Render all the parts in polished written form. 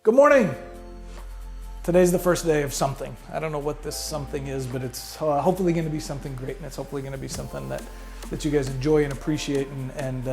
Good morning. Today's the first day of something. I don't know what this something is, but it's hopefully going to be something great, and it's hopefully going to be something that you guys enjoy and appreciate and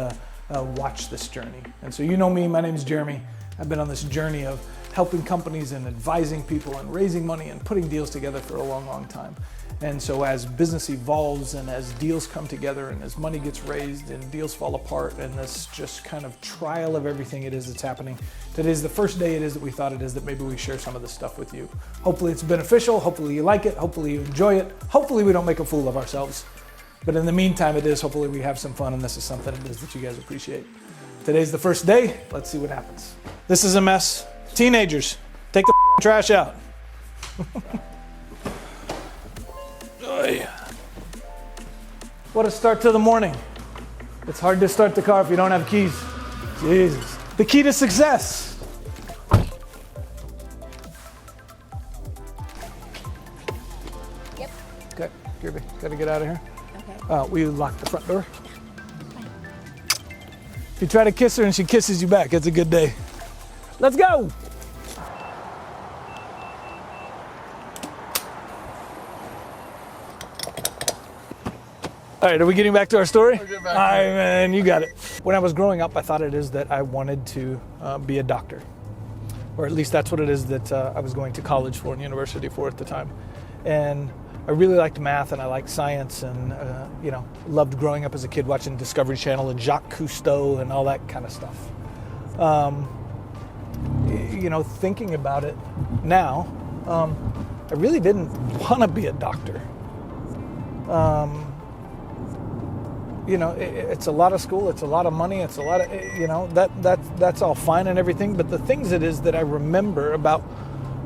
watch this journey. And so you know me, my name is Jeremy. I've been on this journey of helping companies and advising people and raising money and putting deals together for a long, long time. And so as business evolves and as deals come together and as money gets raised and deals fall apart and this just kind of trial of everything it is that's happening, today's the first day it is that we thought it is that maybe we share some of this stuff with you. Hopefully it's beneficial, hopefully you like it, hopefully you enjoy it, hopefully we don't make a fool of ourselves. But in the meantime it is, hopefully we have some fun and this is something it is that you guys appreciate. Today's the first day, let's see what happens. This is a mess. Teenagers, take the trash out. What a start to the morning. It's hard to start the car if you don't have keys. Jesus. The key to success. Yep. Okay, Kirby, gotta get out of here. Okay. We locked the front door. If you try to kiss her and she kisses you back, it's a good day. Let's go. All right, are we getting back to our story? All right, man, you got it. When I was growing up, I thought it is that I wanted to be a doctor. Or at least that's what it is that I was going to college for and university for at the time. And I really liked math and I liked science and, loved growing up as a kid watching Discovery Channel and Jacques Cousteau and all that kind of stuff. Thinking about it now, I really didn't want to be a doctor. It's a lot of school, it's a lot of money, it's a lot of, that's all fine and everything. But the things it is that I remember about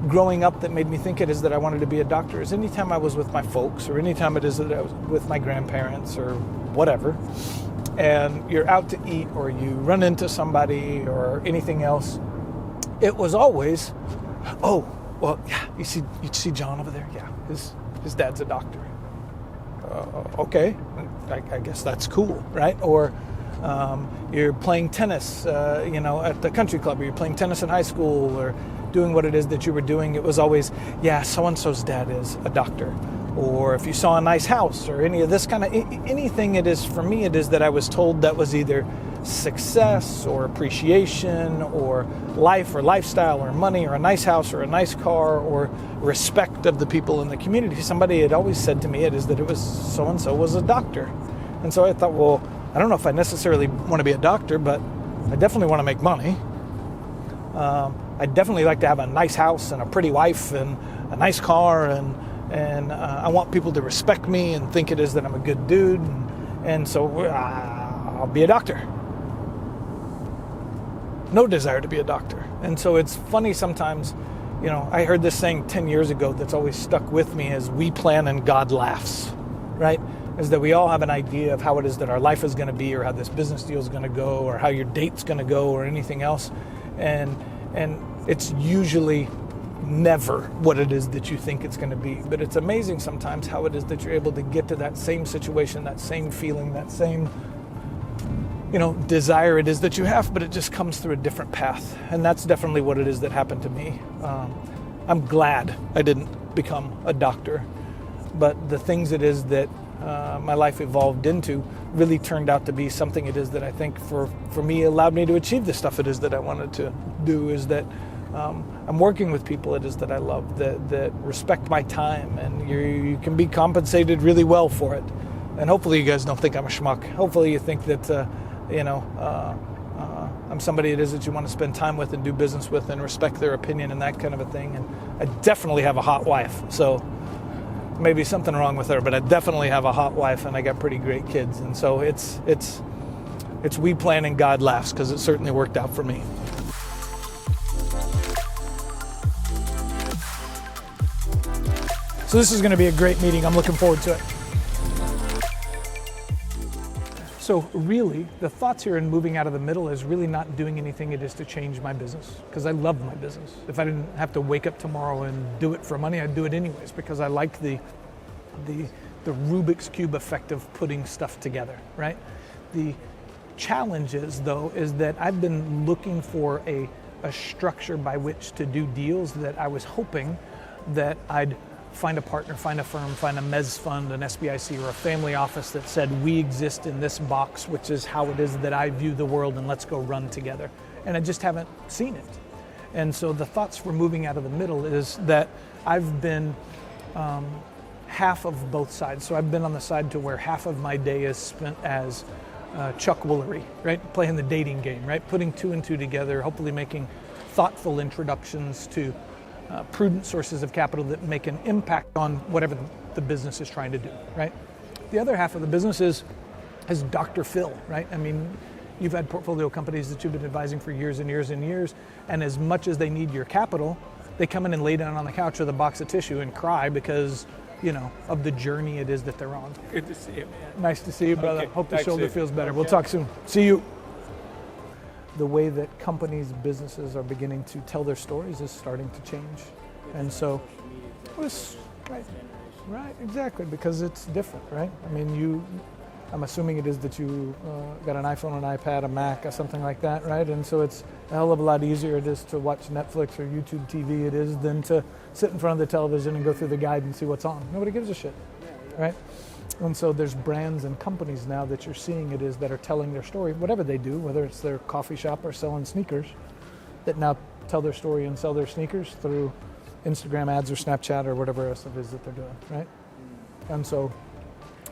growing up that made me think it is that I wanted to be a doctor is anytime I was with my folks or anytime it is that I was with my grandparents or whatever, and you're out to eat or you run into somebody or anything else, it was always, you see John over there? Yeah, his dad's a doctor. Okay, I guess that's cool, right? Or you're playing tennis, at the country club, or you're playing tennis in high school, or doing what it is that you were doing. It was always, so-and-so's dad is a doctor. Or if you saw a nice house, or any of this kind of, anything it is, for me, it is that I was told that was either success, or appreciation, or life, or lifestyle, or money, or a nice house, or a nice car, or respect of the people in the community. Somebody had always said to me it is that it was so-and-so was a doctor. And so I thought, well, I don't know if I necessarily want to be a doctor, but I definitely want to make money. I definitely like to have a nice house and a pretty wife and a nice car, and I want people to respect me and think it is that I'm a good dude. And so I'll be a doctor. No desire to be a doctor. And so it's funny sometimes, I heard this saying 10 years ago that's always stuck with me is we plan and God laughs, right? Is that we all have an idea of how it is that our life is going to be or how this business deal is going to go or how your date's going to go or anything else. And it's usually never what it is that you think it's going to be. But it's amazing sometimes how it is that you're able to get to that same situation, that same feeling, that same desire it is that you have, but it just comes through a different path. And that's definitely what it is that happened to me. I'm glad I didn't become a doctor, but the things it is that my life evolved into really turned out to be something it is that I think for me allowed me to achieve the stuff it is that I wanted to do, is that I'm working with people it is that I love, that respect my time, and you can be compensated really well for it. And hopefully you guys don't think I'm a schmuck. Hopefully you think that I'm somebody it is that you want to spend time with and do business with and respect their opinion and that kind of a thing. And I definitely have a hot wife, so maybe something wrong with her, but I definitely have a hot wife and I got pretty great kids. And so it's we plan and God laughs, because it certainly worked out for me. So this is going to be a great meeting. I'm looking forward to it. So really, the thoughts here in moving out of the middle is really not doing anything it is to change my business, because I love my business. If I didn't have to wake up tomorrow and do it for money, I'd do it anyways, because I like the Rubik's Cube effect of putting stuff together, right? The challenge is, though, is that I've been looking for a a structure by which to do deals that I was hoping that I'd find a partner, find a firm, find a mezz fund, an SBIC, or a family office that said, we exist in this box, which is how it is that I view the world, and let's go run together. And I just haven't seen it. And so the thoughts for moving out of the middle is that I've been half of both sides. So I've been on the side to where half of my day is spent as Chuck Woolery, right? Playing the dating game, right? Putting two and two together, hopefully making thoughtful introductions to prudent sources of capital that make an impact on whatever the business is trying to do, right? The other half of the business is Dr. Phil, right? I mean, you've had portfolio companies that you've been advising for years and years and years, and as much as they need your capital, they come in and lay down on the couch with a box of tissue and cry because, of the journey it is that they're on. Good to see you, man. Nice to see you, brother. Okay, Hope the thanks, shoulder Steve. feels better. Okay. We'll talk soon. See you. The way that companies, businesses are beginning to tell their stories is starting to change. And so, right, exactly, because it's different, right? I mean, I'm assuming it is that you got an iPhone, an iPad, a Mac, or something like that, right? And so it's a hell of a lot easier it is to watch Netflix or YouTube TV it is than to sit in front of the television and go through the guide and see what's on. Nobody gives a shit, right? And so there's brands and companies now that you're seeing it is that are telling their story, whatever they do, whether it's their coffee shop or selling sneakers, that now tell their story and sell their sneakers through Instagram ads or Snapchat or whatever else it is that they're doing, right? And so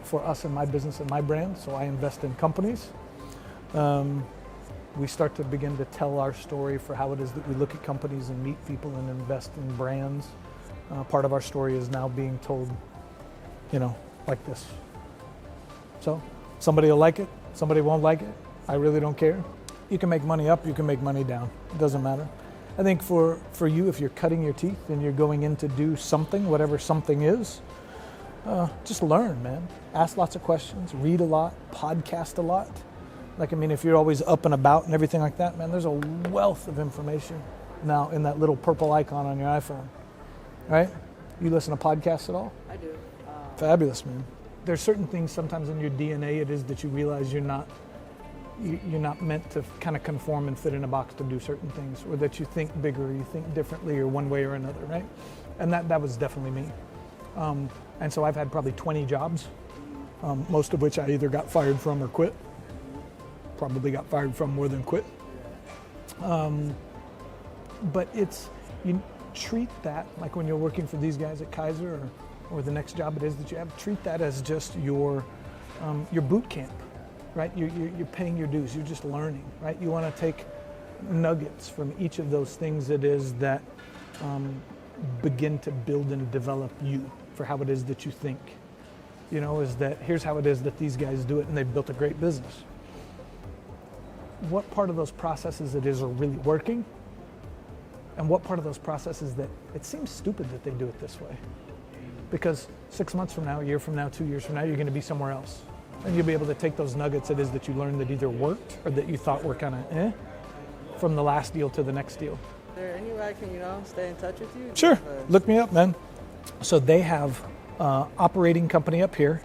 for us and my business and my brand, so I invest in companies, we start to begin to tell our story for how it is that we look at companies and meet people and invest in brands. Part of our story is now being told, like this. So somebody will like it, somebody won't like it. I really don't care. You can make money up, you can make money down. It doesn't matter. I think for you, if you're cutting your teeth and you're going in to do something, whatever something is, just learn, man. Ask lots of questions, read a lot, podcast a lot. If you're always up and about and everything like that, man, there's a wealth of information now in that little purple icon on your iPhone, right? You listen to podcasts at all? I do. Fabulous, man. There's certain things sometimes in your DNA it is that you realize you're not meant to kind of conform and fit in a box to do certain things, or that you think bigger, or you think differently, or one way or another, right? And that was definitely me. And so I've had probably 20 jobs, most of which I either got fired from or quit. Probably got fired from more than quit. But you treat that, like when you're working for these guys at Kaiser or the next job it is that you have, treat that as just your boot camp, right? You're paying your dues, you're just learning, right? You want to take nuggets from each of those things it is that begin to build and develop you for how it is that you think. Is that here's how it is that these guys do it and they've built a great business. What part of those processes it is are really working, and what part of those processes that it seems stupid that they do it this way. Because 6 months from now, a year from now, 2 years from now, you're going to be somewhere else. And you'll be able to take those nuggets it is that you learned that either worked or that you thought were kind of from the last deal to the next deal. Is there any way I can, stay in touch with you? Sure, look me up, man. So they have operating company up here,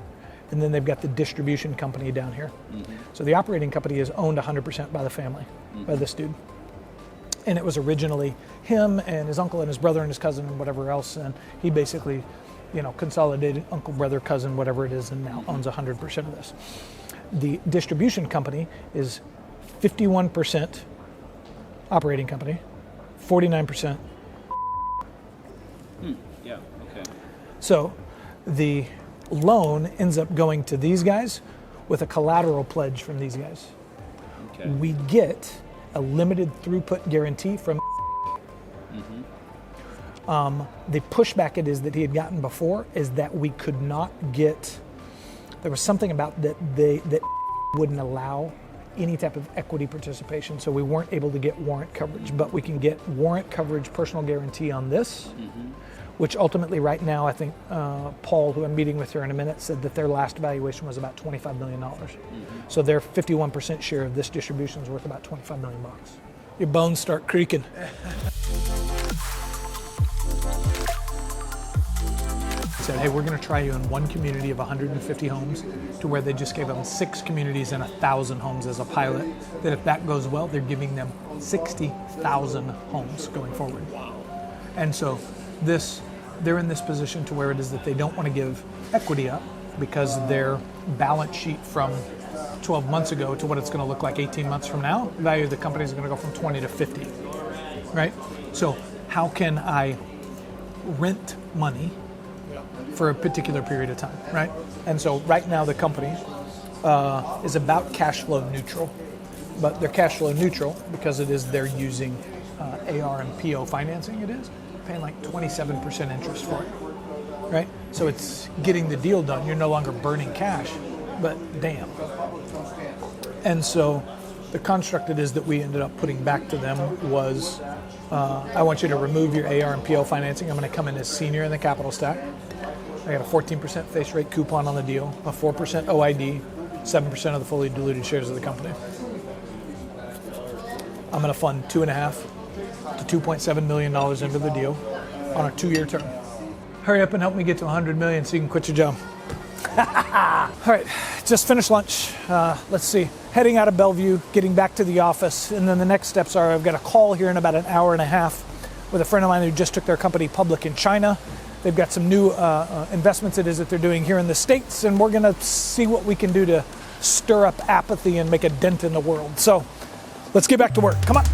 and then they've got the distribution company down here. Mm-hmm. So the operating company is owned 100% by the family, by this dude. And it was originally him and his uncle and his brother and his cousin and whatever else, and he basically, consolidated uncle, brother, cousin, whatever it is, and now owns 100% of this. The distribution company is 51% operating company, 49%. Yeah, okay. So the loan ends up going to these guys with a collateral pledge from these guys. Okay. We get a limited throughput guarantee from the pushback it is that he had gotten before is that we could not get, there was something about that that wouldn't allow any type of equity participation, so we weren't able to get warrant coverage, but we can get warrant coverage personal guarantee on this, which ultimately right now I think Paul, who I'm meeting with here in a minute, said that their last valuation was about $25 million. So their 51% share of this distribution is worth about $25 million. Your bones start creaking. said, hey, we're going to try you in one community of 150 homes, to where they just gave them 6 communities and 1,000 homes as a pilot. That if that goes well, they're giving them 60,000 homes going forward. Wow. And so they're in this position to where it is that they don't want to give equity up, because their balance sheet from 12 months ago to what it's going to look like 18 months from now, the value of the company is going to go from 20 to 50, right? So how can I rent money for a particular period of time, right? And so right now the company is about cash flow neutral, but they're cash flow neutral because they're using AR and PO financing. It is paying like 27% interest for it, right? So it's getting the deal done. You're no longer burning cash, but damn. And so the construct it is that we ended up putting back to them was, I want you to remove your AR and PO financing. I'm going to come in as senior in the capital stack. I got a 14% face rate coupon on the deal, a 4% OID, 7% of the fully diluted shares of the company. I'm going to fund $2.5 to $2.7 million into the deal on a 2-year term. Hurry up and help me get to 100 million so you can quit your job. All right, just finished lunch. Let's see, heading out of Bellevue, getting back to the office, and then the next steps are I've got a call here in about an hour and a half with a friend of mine who just took their company public in China. They've got some new investments it is that they're doing here in the States, and we're gonna see what we can do to stir up apathy and make a dent in the world. So let's get back to work. Come on.